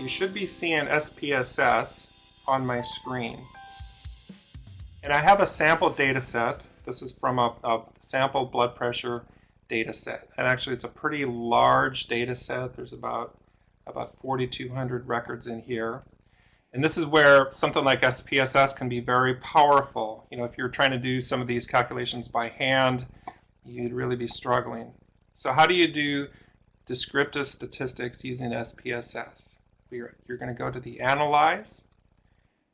you should be seeing SPSS on my screen. And I have a sample data set. This is from a sample blood pressure data set. And actually it's a pretty large data set. There's about 4,200 records in here. And this is where something like SPSS can be very powerful. You know, if you're trying to do some of these calculations by hand, you'd really be struggling. So how do you do descriptive statistics using SPSS? You're going to go to the Analyze,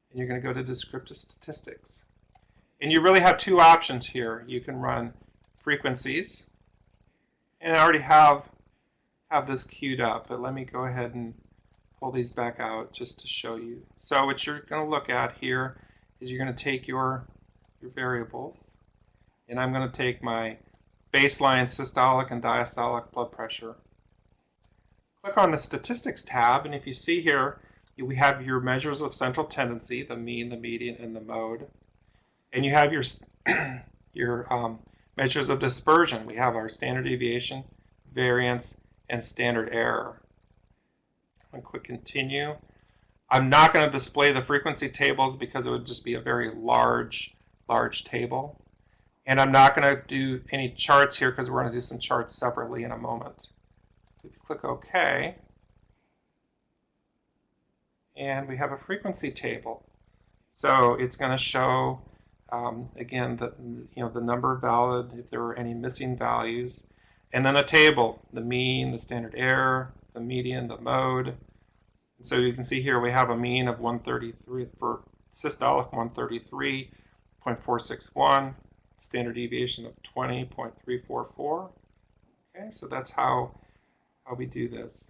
and you're going to go to Descriptive Statistics. And you really have two options here. You can run frequencies, and I already have this queued up, but let me go ahead and pull these back out just to show you. So what you're going to look at here is you're going to take your variables, and I'm going to take my baseline systolic and diastolic blood pressure. Click on the Statistics tab, and if you see here, we have your measures of central tendency, the mean, the median, and the mode. And you have your measures of dispersion. We have our standard deviation, variance, and standard error. I'm going to click Continue. I'm not going to display the frequency tables because it would just be a very large table. And I'm not going to do any charts here because we're going to do some charts separately in a moment. If you click OK, and we have a frequency table. So it's going to show, again, the number valid, if there were any missing values, and then a table, the mean, the standard error, the median, the mode. And so you can see here we have a mean of 133 for systolic, 133.461, standard deviation of 20.344. Okay, so that's how we do this.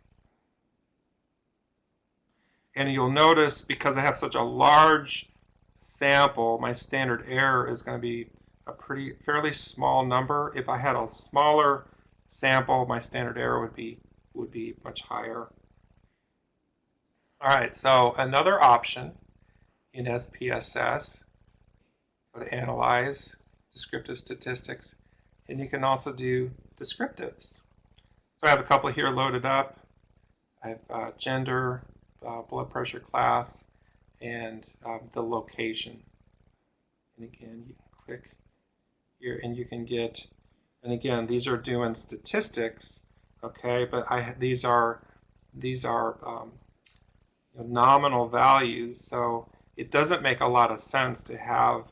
And you'll notice, because I have such a large sample, my standard error is going to be a fairly small number. If I had a smaller sample, my standard error would be much higher. All right, so another option in SPSS, go to Analyze, Descriptive Statistics, and you can also do Descriptives. So I have a couple here loaded up. I have gender, blood pressure class, and the location. And again, you can click here and you can get, and again, these are doing statistics, okay, but these are nominal values, so it doesn't make a lot of sense to have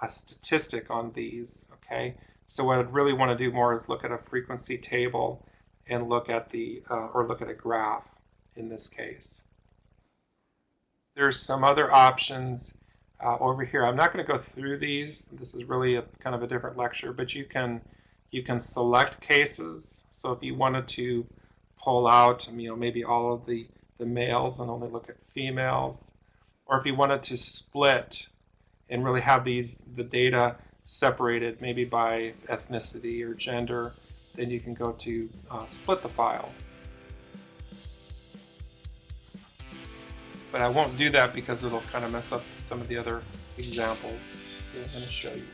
a statistic on these, okay? So what I'd really want to do more is look at a frequency table and look at or look at a graph in this case. There's some other options over here. I'm not going to go through these. This is really kind of a different lecture, but you can select cases. So if you wanted to pull out, maybe all of the males and only look at females, or if you wanted to split and really have the data separated, maybe by ethnicity or gender, then you can go to split the file. But I won't do that because it'll kind of mess up some of the other examples that I'm going to show you.